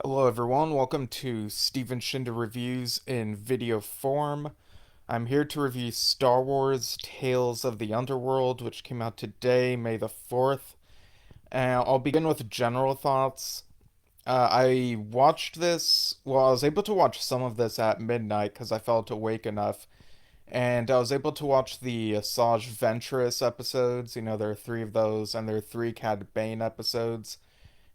Hello everyone, welcome to Steven Shinder Reviews in video form. I'm here to review Star Wars Tales of the Underworld, which came out today, May the 4th. And I'll begin with general thoughts. I watched this, I was able to watch some of this at midnight because I felt awake enough. And I was able to watch the Asajj Ventress episodes. There are three of those, and there are three Cad Bane episodes.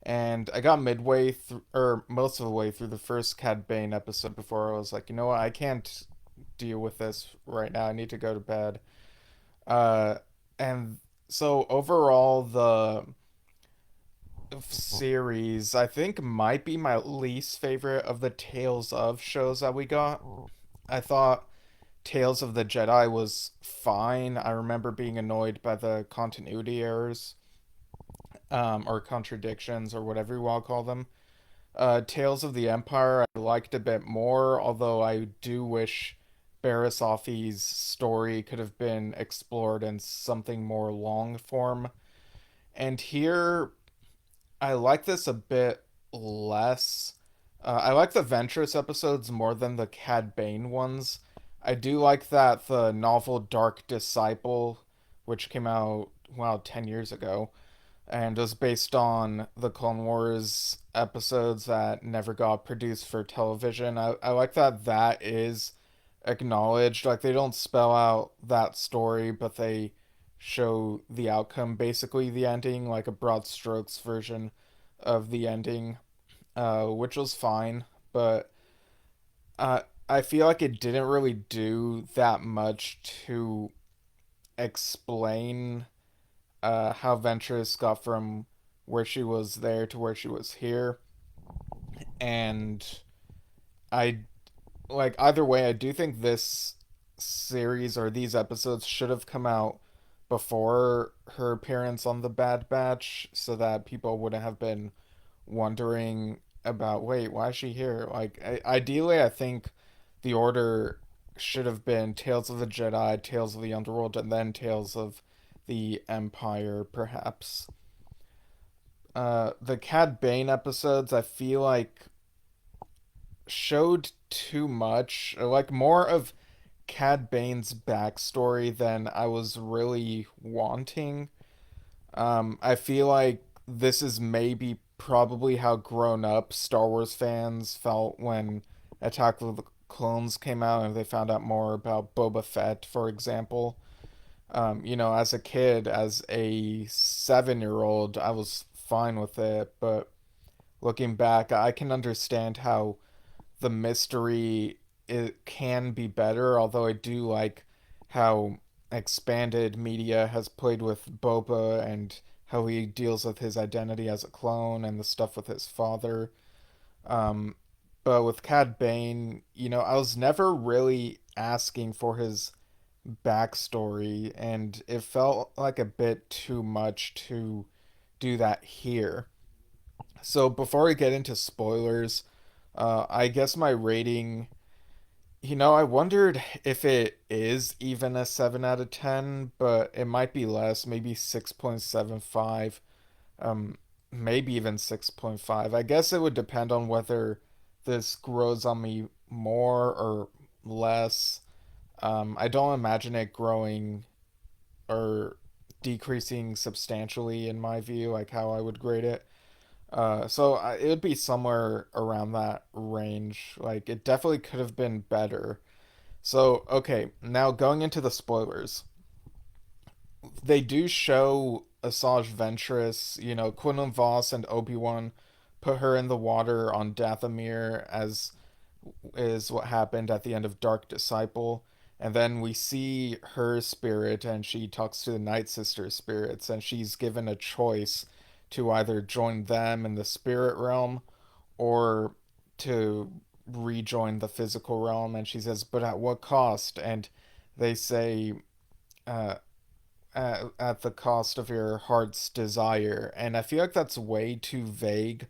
And I got midway through, or most of the way through the first Cad Bane episode before I was like, you know what, I can't deal with this right now. I need to go to bed. Uh, and so overall, the series I think might be my least favorite of the Tales of shows that we got. I thought Tales of the Jedi was fine. I remember being annoyed by the continuity errors, or contradictions, or whatever you want to call them. Tales of the Empire I liked a bit more, although I do wish Barasafi's story could have been explored in something more long form. And here, I like this a bit less. I like the Ventress episodes more than the Cad Bane ones. I do like that the novel Dark Disciple, which came out, wow, 10 years ago, and was based on the Clone Wars episodes that never got produced for television. I like that that is acknowledged. Like, they don't spell out that story, but they show the outcome, basically the ending, like a broad strokes version of the ending, which was fine. But I feel like it didn't really do that much to explain how Ventress got from where she was there to where she was here. And I like either way, I do think this series or these episodes should have come out before her appearance on the Bad Batch so that people wouldn't have been wondering about, wait, why is she here? Like, ideally, I think the order should have been Tales of the Jedi, Tales of the Underworld, and then Tales of the Empire, perhaps. The Cad Bane episodes, I feel like showed too much, like more of Cad Bane's backstory than I was really wanting. I feel like this is maybe probably how grown up Star Wars fans felt when Attack of the Clones came out and they found out more about Boba Fett, for example. As a kid, as a 7-year old, I was fine with it, but looking back, I can understand how the mystery it can be better, although I do like how expanded media has played with Boba and how he deals with his identity as a clone and the stuff with his father. Um, but with Cad Bane, I was never really asking for his backstory, and it felt like a bit too much to do that here. So before we get into spoilers, I guess my rating, I wondered if it is even a 7 out of 10, but it might be less, maybe 6.75, um, maybe even 6.5. I guess it would depend on whether this grows on me more or less. I don't imagine it growing or decreasing substantially in my view, like how I would grade it. So it would be somewhere around that range. Like, it definitely could have been better. So, okay, now going into the spoilers. They do show Asajj Ventress, Quinlan Voss and Obi-Wan put her in the water on Dathomir, as is what happened at the end of Dark Disciple. And then we see her spirit, and she talks to the Night Sister spirits, and she's given a choice to either join them in the spirit realm or to rejoin the physical realm. And she says, but at what cost? And they say, uh, at the cost of your heart's desire. And I feel like that's way too vague.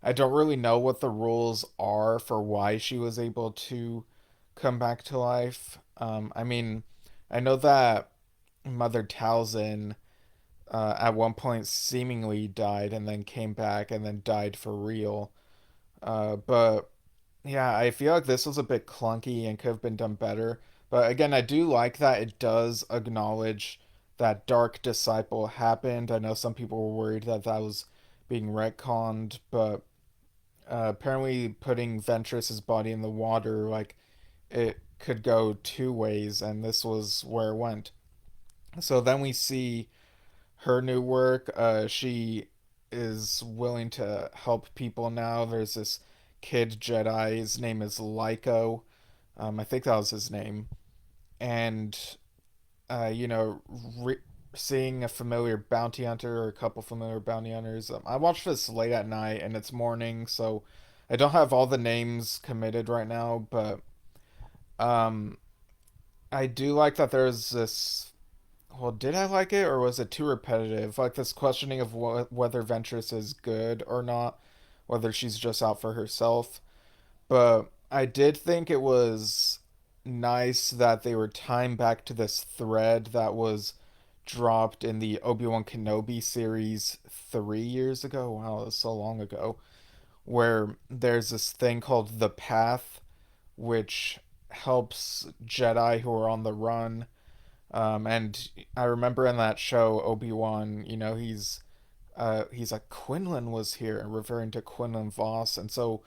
I don't really know what the rules are for why she was able to come back to life. I mean, I know that Mother Talzin at one point seemingly died and then came back and then died for real. But yeah, I feel like this was a bit clunky and could have been done better. But again, I do like that it does acknowledge that Dark Disciple happened. I know some people were worried that that was being retconned, but apparently putting Ventress's body in the water, like, it could go two ways, and this was where it went. So then we see her new work. She is willing to help people now. There's this kid Jedi. His name is Lyco. I think that was his name. And, you know, seeing a familiar bounty hunter or a couple familiar bounty hunters. I watched this late at night and it's morning, so I don't have all the names committed right now, but um, I do like that there's this. Well, did I like it or was it too repetitive? Like this questioning of whether Ventress is good or not, whether she's just out for herself. But I did think it was nice that they were tying back to this thread that was dropped in the Obi-Wan Kenobi series 3 years ago. Wow, that's so long ago. Where there's this thing called the Path, which helps Jedi who are on the run. And I remember in that show, Obi-Wan, you know, he's like, Quinlan was here, referring to Quinlan Voss. And so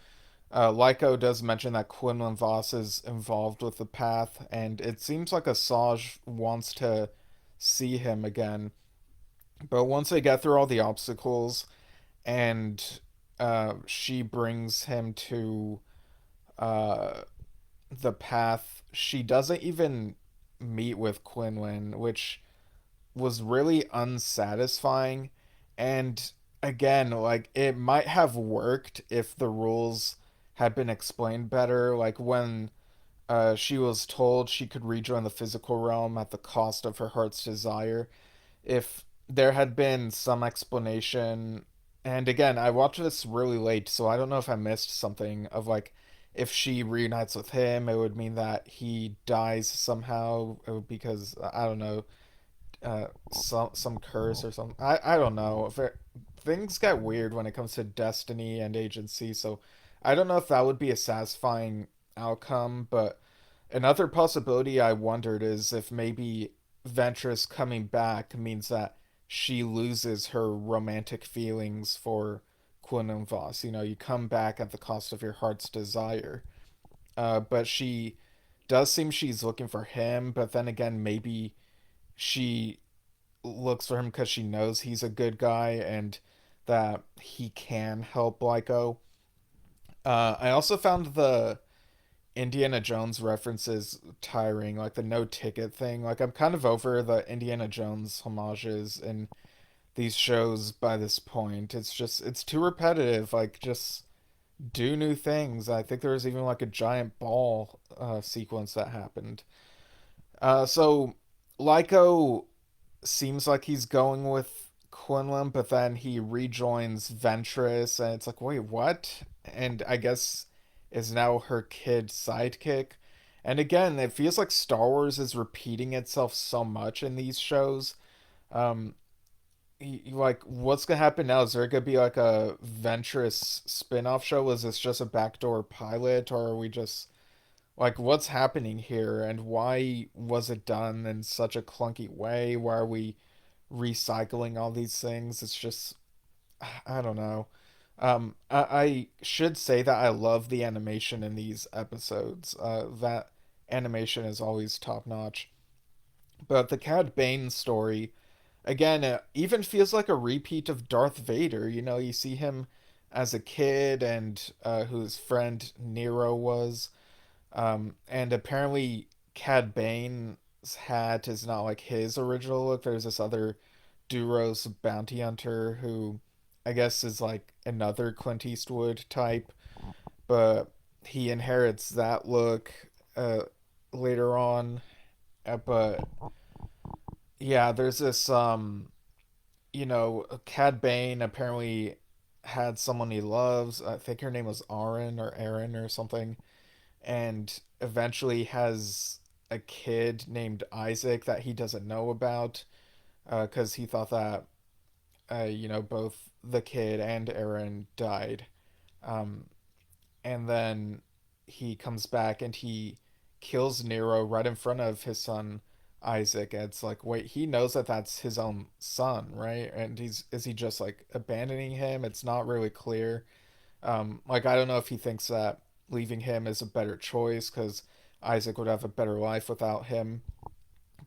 Lyco does mention that Quinlan Voss is involved with the path, and it seems like Asajj wants to see him again. But once they get through all the obstacles, and she brings him to uh, the path, she doesn't even meet with Quinlan, which was really unsatisfying. And again, like it might have worked if the rules had been explained better. Like when she was told she could rejoin the physical realm at the cost of her heart's desire. If there had been some explanation, and again, I watched this really late, so I don't know if I missed something of like if she reunites with him, it would mean that he dies somehow because I don't know, some curse or something. I don't know. If things get weird when it comes to destiny and agency, so I don't know if that would be a satisfying outcome. But another possibility I wondered is if maybe Ventress coming back means that she loses her romantic feelings for Quinlan Voss. You know, you come back at the cost of your heart's desire. But she does seem she's looking for him, but then again, maybe she looks for him because she knows he's a good guy and that he can help Lyco. I also found the Indiana Jones references tiring, like the no ticket thing. Like I'm kind of over the Indiana Jones homages in these shows by this point. It's too repetitive. Like just do new things. I think there was even like a giant ball sequence that happened. So Lyco seems like he's going with Quinlan, but then he rejoins Ventress, and it's like, wait, what? And I guess is now her kid sidekick. And again, it feels like Star Wars is repeating itself so much in these shows. Um, like, what's gonna happen now? Is there gonna be like a Ventress spin-off show? Was this just a backdoor pilot, or are we just like, what's happening here, and why was it done in such a clunky way? Why are we recycling all these things? It's just, I don't know. I should say that I love the animation in these episodes. That animation is always top notch. But the Cad Bane story, again, it even feels like a repeat of Darth Vader. You know, you see him as a kid and whose friend Nero was. And apparently Cad Bane's hat is not like his original look. There's this other Duros bounty hunter who I guess is like another Clint Eastwood type, but he inherits that look uh, later on. But yeah, there's this you know, Cad Bane apparently had someone he loves. I think her name was Aaron or something, and eventually has a kid named Isaac that he doesn't know about because he thought that you know both the kid and Aaron died. Um, and then he comes back and he kills Nero right in front of his son Isaac. And it's like, wait, he knows that that's his own son, right? And he's is he just like abandoning him? It's not really clear. Like I don't know if he thinks that leaving him is a better choice because Isaac would have a better life without him.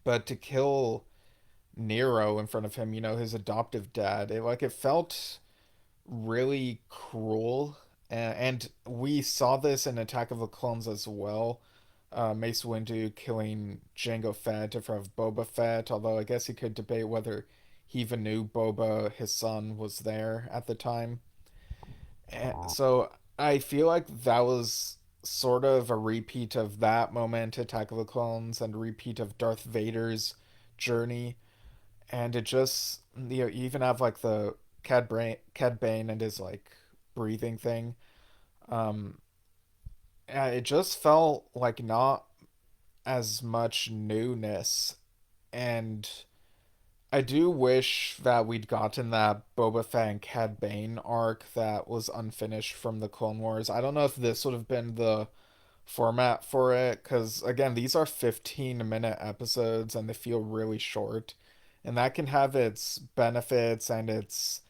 But to kill Nero in front of him, his adoptive dad, it felt really cruel. And we saw this in Attack of the Clones as well. Mace Windu killing Jango Fett in front of Boba Fett, although I guess he could debate whether he even knew Boba, his son, was there at the time. And so I feel like that was sort of a repeat of that moment, Attack of the Clones, and a repeat of Darth Vader's journey. And it just, you even have like the Cad Bane and his like breathing thing. Um, yeah, it just felt like not as much newness. And I do wish that we'd gotten that Boba Fett and Cad Bane arc that was unfinished from the Clone Wars. I don't know if this would have been the format for it, because again, these are 15-minute episodes and they feel really short. And that can have its benefits and its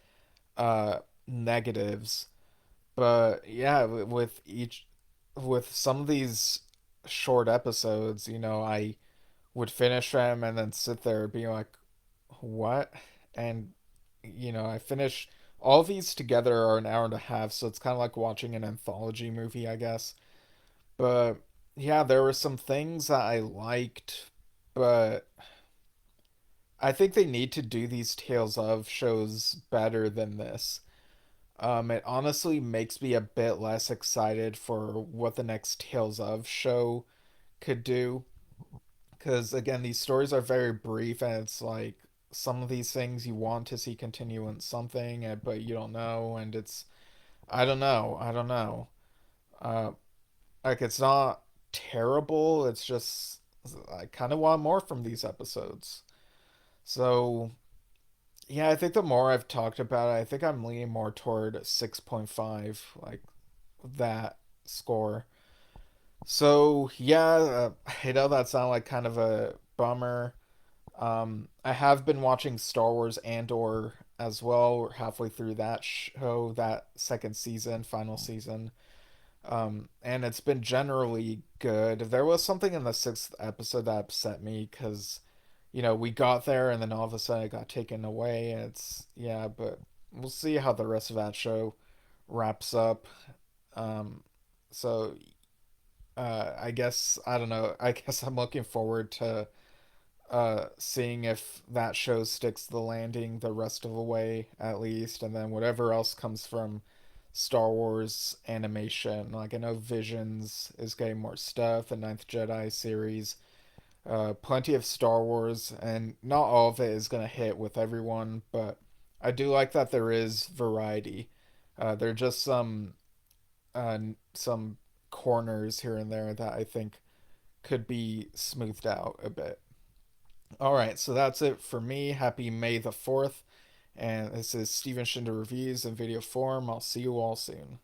uh, negatives. But yeah, with some of these short episodes, I would finish them and then sit there being like, what? And I finish all these together are an hour and a half, so it's kind of like watching an anthology movie, I guess. But yeah, there were some things that I liked, but I think they need to do these Tales of shows better than this. It honestly makes me a bit less excited for what the next Tales of show could do. Because again, these stories are very brief, and it's like some of these things you want to see continue in something, but you don't know, and it's I don't know. Uh, like it's not terrible. It's just I kind of want more from these episodes. So yeah, I think the more I've talked about it, I think I'm leaning more toward 6.5, like that score. So yeah, I know that sounded like kind of a bummer. I have been watching Star Wars Andor as well. We're halfway through that show, that second season, final season. And it's been generally good. There was something in the sixth episode that upset me because, we got there and then all of a sudden it got taken away. And it's, yeah, but we'll see how the rest of that show wraps up. Um, so, I guess, I don't know. I guess I'm looking forward to seeing if that show sticks the landing the rest of the way at least, and then whatever else comes from Star Wars animation. Like I know Visions is getting more stuff, the Ninth Jedi series, plenty of Star Wars, and not all of it is gonna hit with everyone, but I do like that there is variety. There are just some corners here and there that I think could be smoothed out a bit. All right, so that's it for me. Happy May the 4th. And this is Steven Shinder Reviews in video form. I'll see you all soon.